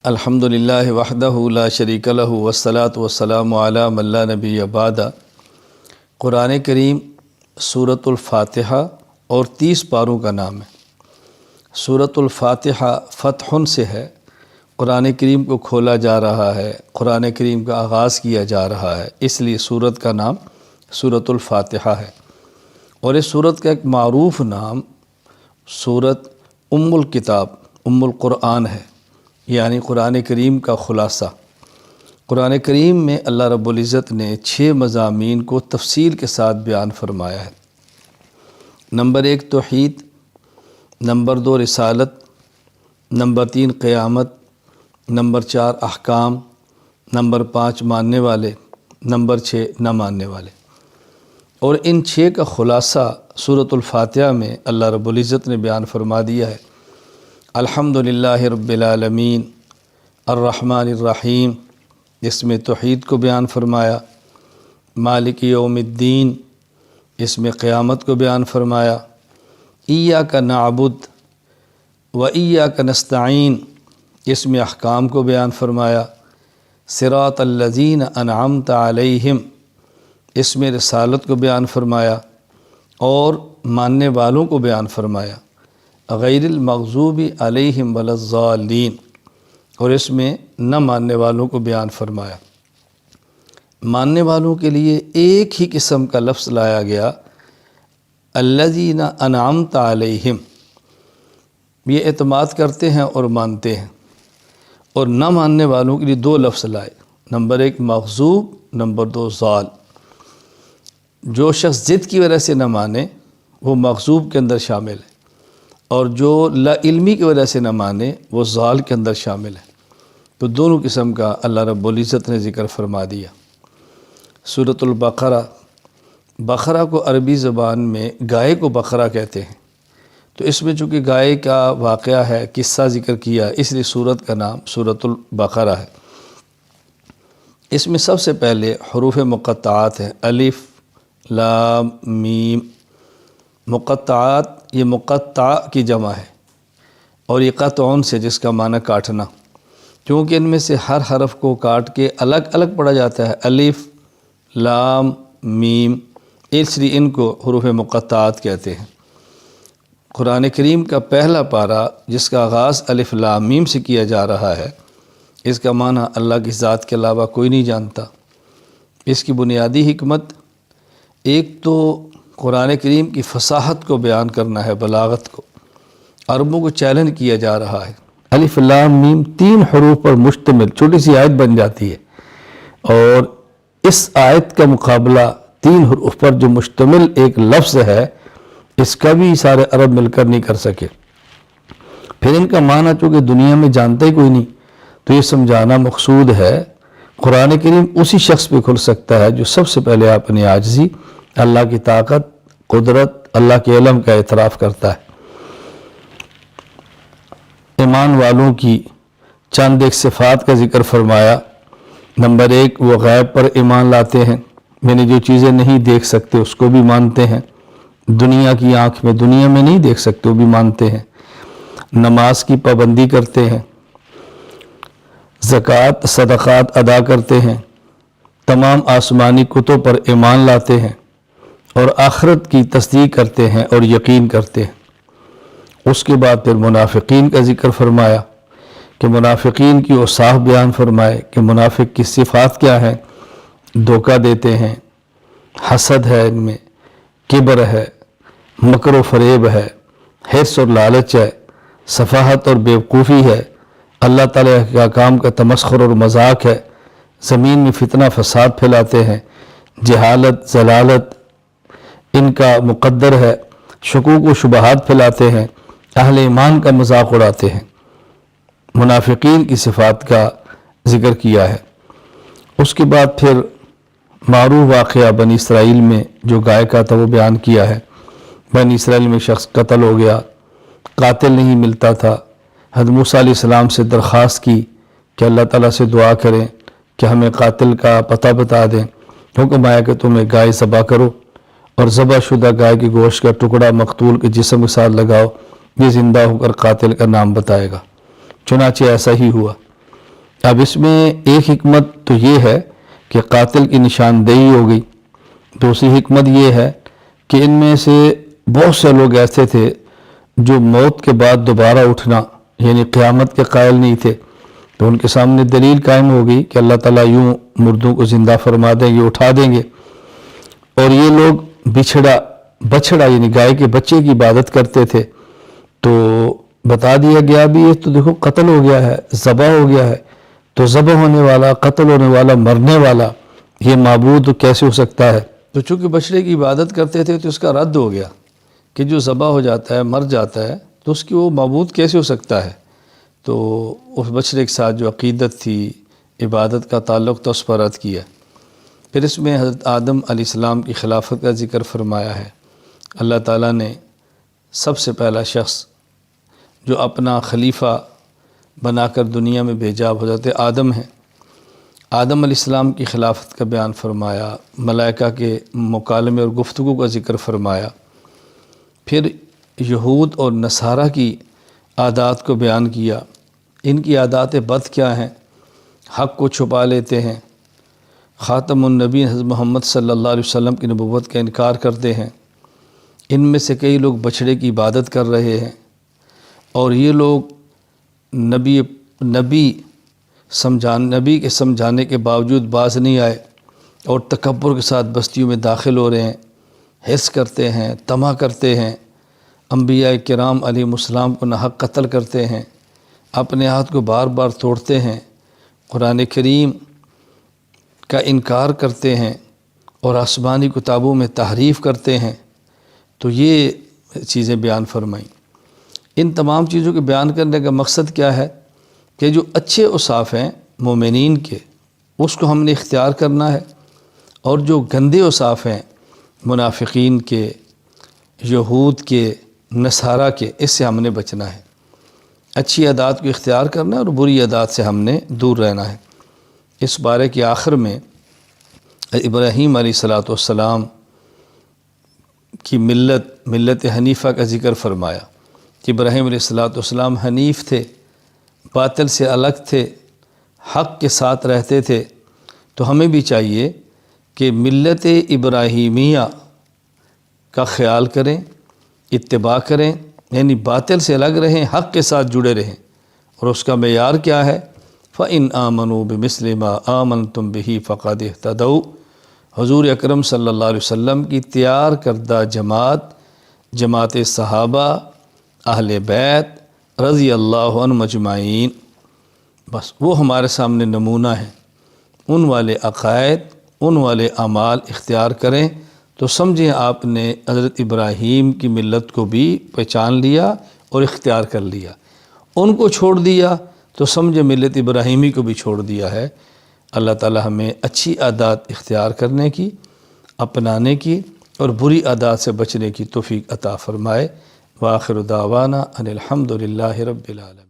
الحمدللہ وحدہ لا شریک لہ والصلاۃ والسلام علی من لا نبی بعد۔ قرآن کریم سورۃ الفاتحہ اور 30 پاروں کا نام ہے۔ سورۃ الفاتحہ فتح سے ہے، قرآن کریم کو کھولا جا رہا ہے، قرآن کریم کا آغاز کیا جا رہا ہے، اس لیے سورت کا نام سورۃ الفاتحہ ہے۔ اور اس سورت کا ایک معروف نام سورۃ ام الکتاب، ام القرآن ہے، یعنی قرآن کریم کا خلاصہ۔ قرآن کریم میں اللہ رب العزت نے 6 مضامین کو تفصیل کے ساتھ بیان فرمایا ہے۔ نمبر 1 توحید، نمبر 2 رسالت، نمبر 3 قیامت، نمبر 4 احکام، نمبر 5 ماننے والے، نمبر 6 نہ ماننے والے۔ اور ان 6 کا خلاصہ سورۃ الفاتحہ میں اللہ رب العزت نے بیان فرما دیا ہے۔ الحمدللہ رب العالمین الرحمن الرحیم، اس میں توحید کو بیان فرمایا۔ مالک یوم الدین، اس میں قیامت کو بیان فرمایا۔ ایاک نعبد و ایاک نستعین، اس میں احکام کو بیان فرمایا۔ صراط الذین انعمت علیہم، اس میں رسالت کو بیان فرمایا اور ماننے والوں کو بیان فرمایا۔ غیر المغضوب علیہم ولا الضالین، اور اس میں نہ ماننے والوں کو بیان فرمایا۔ ماننے والوں کے لیے ایک ہی قسم کا لفظ لایا گیا، الذین انعمت علیہم، یہ اعتماد کرتے ہیں اور مانتے ہیں۔ اور نہ ماننے والوں کے لیے 2 لفظ لائے، نمبر 1 مغضوب، نمبر 2 ضال۔ جو شخص ضد کی وجہ سے نہ مانے وہ مغضوب کے اندر شامل ہے، اور جو لا علمی کی وجہ سے نہ مانے وہ ضال کے اندر شامل ہے۔ تو دونوں قسم کا اللہ رب العزت نے ذکر فرما دیا۔ سورۃ البقرہ، بقرہ کو عربی زبان میں گائے کو بقرہ کہتے ہیں، تو اس میں چونکہ گائے کا واقعہ ہے، قصہ ذکر کیا، اس لیے سورت کا نام سورۃ البقرہ ہے۔ اس میں سب سے پہلے حروف مقطعات ہیں، الف لام میم۔ مقطعات یہ مقطع کی جمع ہے، اور یہ قطعون سے، جس کا معنی کاٹنا، کیونکہ ان میں سے ہر حرف کو کاٹ کے الگ الگ پڑھا جاتا ہے، الف لام میم، اس لیے ان کو حروف مقطعات کہتے ہیں۔ قرآن کریم کا پہلا پارہ جس کا آغاز الف لام میم سے کیا جا رہا ہے، اس کا معنی اللہ کی ذات کے علاوہ کوئی نہیں جانتا۔ اس کی بنیادی حکمت ایک تو قرآن کریم کی فصاحت کو بیان کرنا ہے، بلاغت کو۔ عربوں کو چیلنج کیا جا رہا ہے۔ الف لام میم 3 حروف پر مشتمل چھوٹی سی آیت بن جاتی ہے، اور اس آیت کا مقابلہ 3 حروف پر جو مشتمل ایک لفظ ہے، اس کا بھی سارے عرب مل کر نہیں کر سکے۔ پھر ان کا معنی چونکہ دنیا میں جانتا ہی کوئی نہیں، تو یہ سمجھانا مقصود ہے قرآن کریم اسی شخص پہ کھل سکتا ہے جو سب سے پہلے اپنی عاجزی، اللہ کی طاقت، قدرت، اللہ کے علم کا اعتراف کرتا ہے۔ ایمان والوں کی چند ایک صفات کا ذکر فرمایا۔ نمبر 1 وہ غیب پر ایمان لاتے ہیں، یعنی جو چیزیں نہیں دیکھ سکتے اس کو بھی مانتے ہیں، دنیا کی آنکھ میں دنیا میں نہیں دیکھ سکتے وہ بھی مانتے ہیں۔ نماز کی پابندی کرتے ہیں، زکوٰۃ صدقات ادا کرتے ہیں، تمام آسمانی کتب پر ایمان لاتے ہیں، اور آخرت کی تصدیق کرتے ہیں اور یقین کرتے ہیں۔ اس کے بعد پھر منافقین کا ذکر فرمایا کہ منافقین کی اوصاف بیان فرمائے کہ منافق کی صفات کیا ہیں۔ دھوکہ دیتے ہیں، حسد ہے ان میں، کبر ہے، مکر و فریب ہے، حرص اور لالچ ہے، سفاہت اور بیوقوفی ہے، اللہ تعالیٰ کے احکام کا تمسخر اور مذاق ہے، زمین میں فتنہ فساد پھیلاتے ہیں، جہالت ضلالت ان کا مقدر ہے، شکوک و شبہات پھیلاتے ہیں، اہل ایمان کا مذاق اڑاتے ہیں۔ منافقین کی صفات کا ذکر کیا ہے۔ اس کے بعد پھر معروف واقعہ بنی اسرائیل میں جو گائے کا تھا وہ بیان کیا ہے۔ بنی اسرائیل میں شخص قتل ہو گیا، قاتل نہیں ملتا تھا۔ حضرت موسیٰ علیہ السلام سے درخواست کی کہ اللہ تعالیٰ سے دعا کریں کہ ہمیں قاتل کا پتہ بتا دیں۔ حکم آیا کہ تم ایک گائے ذبح کرو، اور ذبح شدہ گائے کے گوشت کا ٹکڑا مقتول کے جسم کے ساتھ لگاؤ، یہ زندہ ہو کر قاتل کا نام بتائے گا۔ چنانچہ ایسا ہی ہوا۔ اب اس میں ایک حکمت تو یہ ہے کہ قاتل کی نشاندہی ہو گئی، دوسری حکمت یہ ہے کہ ان میں سے بہت سے لوگ ایسے تھے جو موت کے بعد دوبارہ اٹھنا یعنی قیامت کے قائل نہیں تھے، تو ان کے سامنے دلیل قائم ہو گئی کہ اللہ تعالیٰ یوں مردوں کو زندہ فرما دیں گے، اٹھا دیں گے۔ اور یہ لوگ بچھڑا یعنی گائے کے بچے کی عبادت کرتے تھے، تو بتا دیا گیا بھی یہ تو دیکھو قتل ہو گیا ہے، ذبح ہو گیا ہے، تو ذبح ہونے والا، قتل ہونے والا، مرنے والا یہ معبود کیسے ہو سکتا ہے؟ تو چونکہ بچڑے کی عبادت کرتے تھے تو اس کا رد ہو گیا کہ جو ذبح ہو جاتا ہے، مر جاتا ہے، تو اس کی وہ معبود کیسے ہو سکتا ہے؟ تو اس بچڑے کے ساتھ جو عقیدت تھی، عبادت کا تعلق تھا، اس پر رد کیا۔ پھر اس میں حضرت آدم علیہ السلام کی خلافت کا ذکر فرمایا ہے۔ اللہ تعالیٰ نے سب سے پہلا شخص جو اپنا خلیفہ بنا کر دنیا میں بھیجا حضرت آدم ہیں۔ آدم علیہ السلام کی خلافت کا بیان فرمایا، ملائکہ کے مکالمے اور گفتگو کا ذکر فرمایا، پھر یہود اور نصارہ کی عادات کو بیان کیا۔ ان کی عادات بد کیا ہیں؟ حق کو چھپا لیتے ہیں، خاتم النبی حضرت محمد صلی اللہ علیہ وسلم کی نبوت کا انکار کرتے ہیں۔ ان میں سے کئی لوگ بچھڑے کی عبادت کر رہے ہیں، اور یہ لوگ نبی کے سمجھانے کے باوجود باز نہیں آئے اور تکبر کے ساتھ بستیوں میں داخل ہو رہے ہیں، حس کرتے ہیں، طمع کرتے ہیں، انبیاء کرام علیہ السلام کو ناحق قتل کرتے ہیں، اپنے ہاتھ کو بار بار توڑتے ہیں، قرآن کریم کا انکار کرتے ہیں اور آسمانی کتابوں میں تحریف کرتے ہیں۔ تو یہ چیزیں بیان فرمائیں۔ ان تمام چیزوں کے بیان کرنے کا مقصد کیا ہے کہ جو اچھے اوصاف ہیں مومنین کے، اس کو ہم نے اختیار کرنا ہے، اور جو گندے اوصاف ہیں منافقین کے، یہود کے، نصارہ کے، اس سے ہم نے بچنا ہے۔ اچھی عادات کو اختیار کرنا ہے اور بری عادات سے ہم نے دور رہنا ہے۔ اس بارے کے آخر میں ابراہیم علیہ السلام کی ملت حنیفہ کا ذکر فرمایا کہ ابراہیم علیہ السلام حنیف تھے، باطل سے الگ تھے، حق کے ساتھ رہتے تھے۔ تو ہمیں بھی چاہیے کہ ملت ابراہیمیہ کا خیال کریں، اتباع کریں، یعنی باطل سے الگ رہیں، حق کے ساتھ جڑے رہیں۔ اور اس کا معیار کیا ہے؟ فَإِنْ آمَنُوا بِمِثْلِ مَا آمَنْتُمْ بِهِ فَقَدِ اهْتَدَوْا۔ حضور اکرم صلی اللہ علیہ وسلم کی تیار کردہ جماعت صحابہ، اہل بیت رضی اللہ عنہم اجمعین، بس وہ ہمارے سامنے نمونہ ہیں۔ ان والے عقائد، ان والے اعمال اختیار کریں تو سمجھیں آپ نے حضرت ابراہیم کی ملت کو بھی پہچان لیا اور اختیار کر لیا۔ ان کو چھوڑ دیا تو سمجھے ملت ابراہیمی کو بھی چھوڑ دیا ہے۔ اللہ تعالی ہمیں اچھی عادات اختیار کرنے کی، اپنانے کی، اور بری عادات سے بچنے کی توفیق عطا فرمائے۔ وآخر دعوانا ان الحمد للہ رب العالمین۔